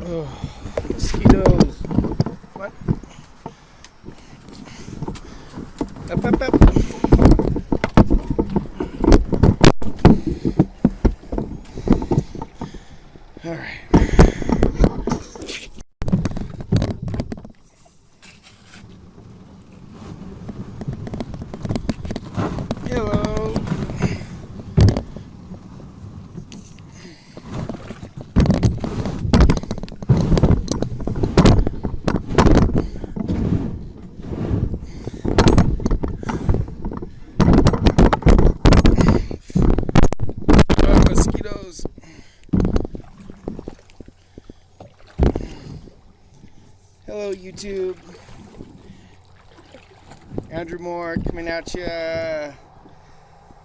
Oh, mosquitoes. What? Up, up, up. All right. Hello. Oh, mosquitoes. Hello, YouTube. Andrew Moore coming at you.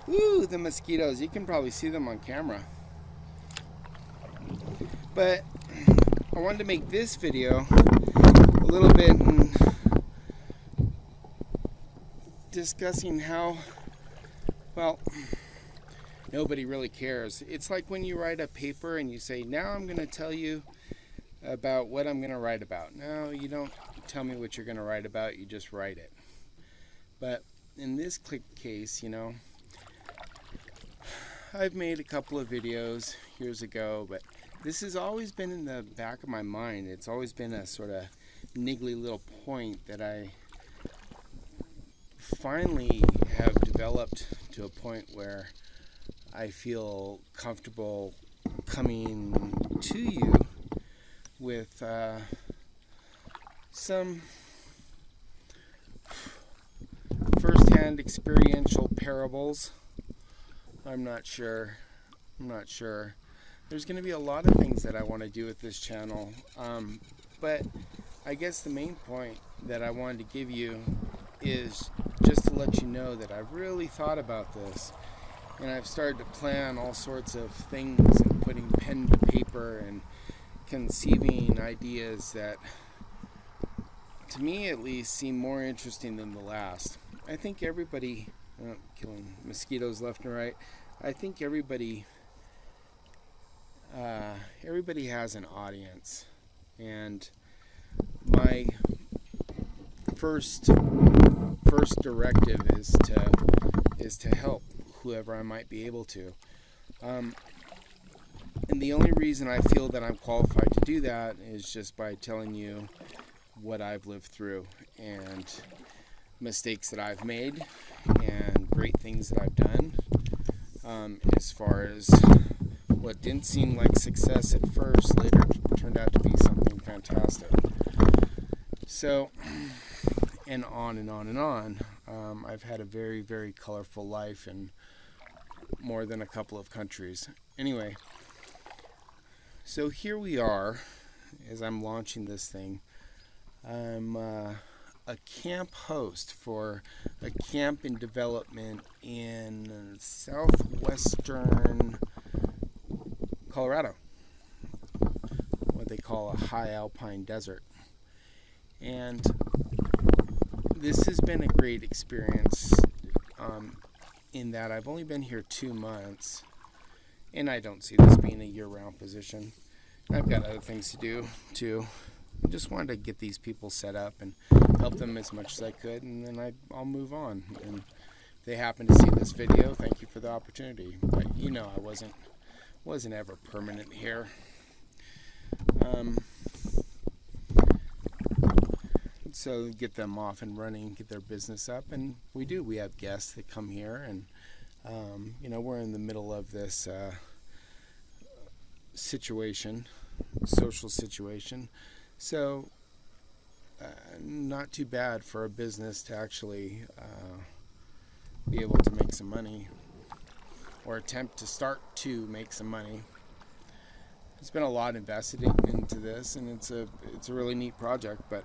Woo, the mosquitoes. You can probably see them on camera. But I wanted to make this video a little bit discussing how, well, nobody really cares. It's like when you write a paper and you say, now I'm going to tell you about what I'm going to write about. No, you don't tell me what you're going to write about, you just write it. But in this case, I've made a couple of videos years ago, but this has always been in the back of my mind. It's always been a sort of niggly little point that I finally have developed to a point where I feel comfortable coming to you with some first-hand experiential parables. I'm not sure. There's going to be a lot of things that I want to do with this channel, but I guess the main point that I wanted to give you is just to let you know that I've really thought about this, and I've started to plan all sorts of things and putting pen to paper and conceiving ideas that, to me at least, seem more interesting than the last. I think everybody, killing mosquitoes left and right, I think everybody has an audience, and my first directive is to help whoever I might be able to. And the only reason I feel that I'm qualified to do that is just by telling you what I've lived through and mistakes that I've made and great things that I've done, as far as what didn't seem like success at first later turned out to be something fantastic. So, and on and on and on. I've had a very, very colorful life in more than a couple of countries. Anyway, so here we are as I'm launching this thing. I'm a camp host for a camp in development in southwestern Colorado, what they call a high alpine desert. And this has been a great experience in that I've only been here 2 months, and I don't see this being a year-round position. I've got other things to do too. I just wanted to get these people set up and help them as much as I could, and then I'll move on. And if they happen to see this video, thank you for the opportunity. But I wasn't ever permanent here. So get them off and running, get their business up, and we do. We have guests that come here, and we're in the middle of this social situation. So not too bad for a business to actually be able to make some money, or attempt to start to make some money. There's been a lot invested into this, and it's a really neat project, but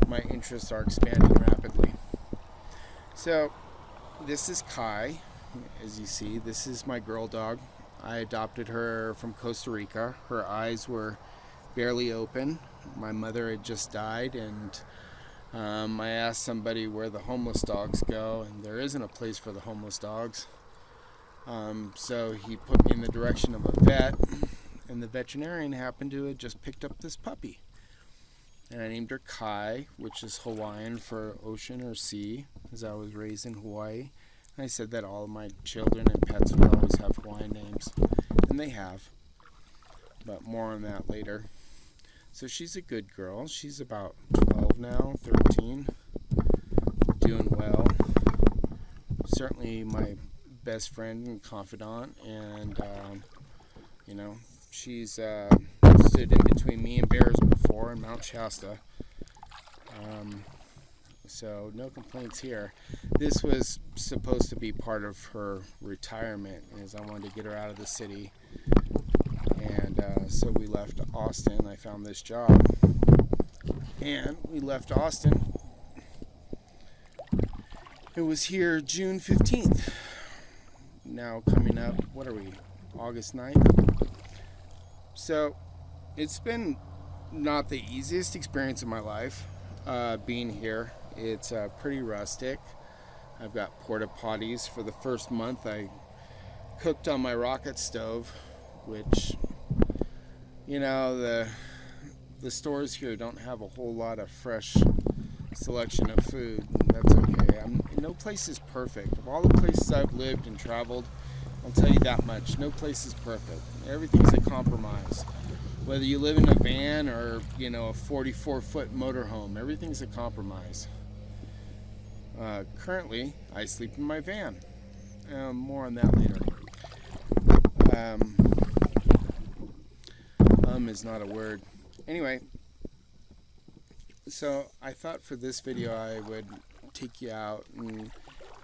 my interests are expanding rapidly. So this is Kai, as you see. This is my girl dog. I adopted her from Costa Rica. Her eyes were barely open. My mother had just died, and I asked somebody where the homeless dogs go, and there isn't a place for the homeless dogs. So he put me in the direction of a vet, and the veterinarian happened to have just picked up this puppy. And I named her Kai, which is Hawaiian for ocean or sea, because I was raised in Hawaii. And I said that all of my children and pets would always have Hawaiian names, and they have, but more on that later. So she's a good girl. She's about 12 now, 13, doing well. Certainly my best friend and confidant, and she's stood in between me and bears before in Mount Shasta. So no complaints here. This was supposed to be part of her retirement, as I wanted to get her out of the city. And so we left Austin. I found this job. And we left Austin. It was here June 15th. Now coming up, what are we, August 9th? So it's been not the easiest experience of my life being here. It's pretty rustic. I've got porta potties. For the first month I cooked on my rocket stove, which, the stores here don't have a whole lot of fresh selection of food, and that's okay. No place is perfect. Of all the places I've lived and traveled, I'll tell you that much. No place is perfect. Everything's a compromise. Whether you live in a van or, a 44-foot motorhome, everything's a compromise. Currently, I sleep in my van. More on that later. Is not a word. Anyway, so I thought for this video I would take you out and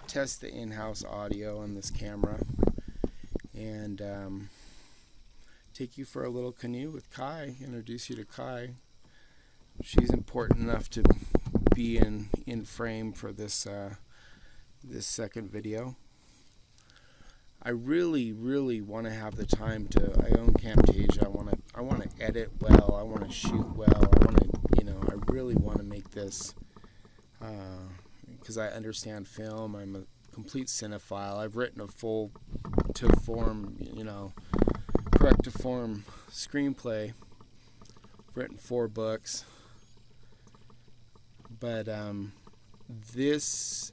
test the in-house audio on this camera and take you for a little canoe with Kai, introduce you to Kai. She's important enough to be in frame for this second video. I really, really want to have the time to. I own Camtasia. I want to edit well. I want to shoot well. I really want to make this because I understand film. I'm a complete cinephile. I've written a full to form, correct to form screenplay. I've written 4 books, but this.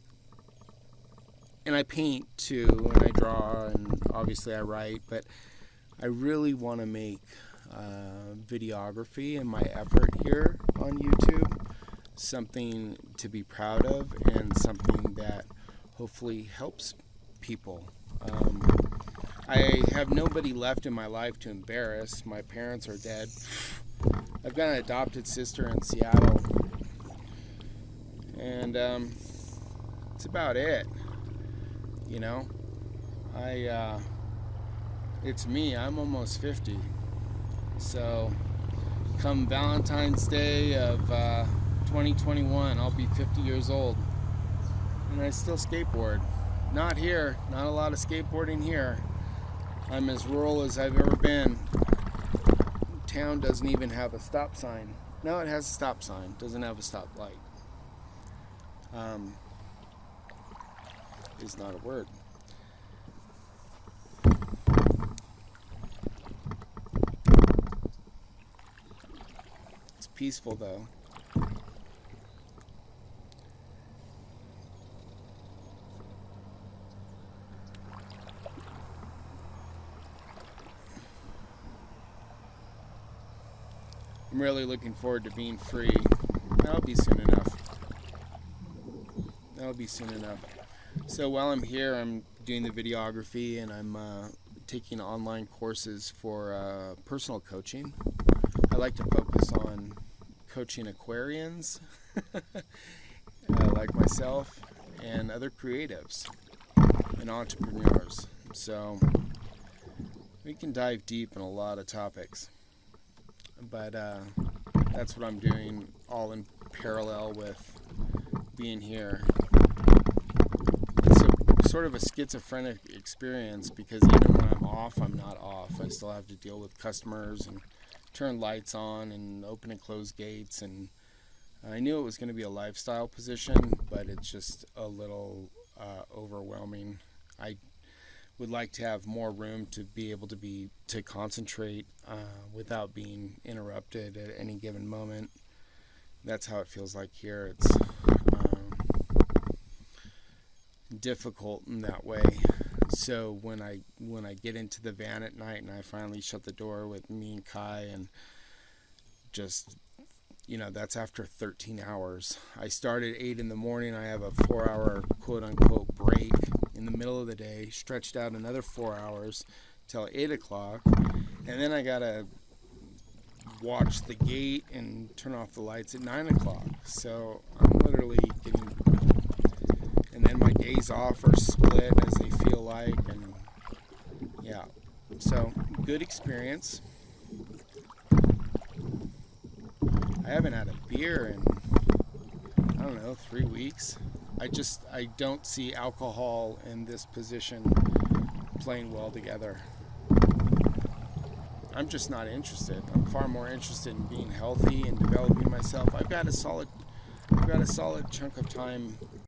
And I paint too, and I draw, and obviously I write, but I really want to make videography and my effort here on YouTube something to be proud of and something that hopefully helps people. I have nobody left in my life to embarrass. My parents are dead. I've got an adopted sister in Seattle, and that's about it. It's me. I'm almost 50. So come Valentine's Day of 2021, I'll be 50 years old. And I still skateboard. Not here. Not a lot of skateboarding here. I'm as rural as I've ever been. Town doesn't even have a stop sign. No, it has a stop sign. Doesn't have a stoplight. Is not a word. It's peaceful though. I'm really looking forward to being free. That'll be soon enough. So while I'm here, I'm doing the videography, and I'm taking online courses for personal coaching. I like to focus on coaching aquarians like myself and other creatives and entrepreneurs. So we can dive deep in a lot of topics, but that's what I'm doing, all in parallel with being here. Sort of a schizophrenic experience, because even when I'm off, I'm not off. I still have to deal with customers and turn lights on and open and close gates, and I knew it was going to be a lifestyle position, but it's just a little overwhelming. would like to have more room to be able to concentrate without being interrupted at any given moment. That's how it feels like here. It's difficult in that way. So when I get into the van at night and I finally shut the door with me and Kai, and just, that's after 13 hours. I start at 8 in the morning. I have a 4-hour quote-unquote break in the middle of the day, stretched out another 4 hours till 8 o'clock. And then I got to watch the gate and turn off the lights at 9 o'clock. So I'm literally getting... And then my days off are split as they feel like. And yeah, so good experience. I haven't had a beer in, 3 weeks. I don't see alcohol in this position playing well together. I'm just not interested. I'm far more interested in being healthy and developing myself. I've got a solid chunk of time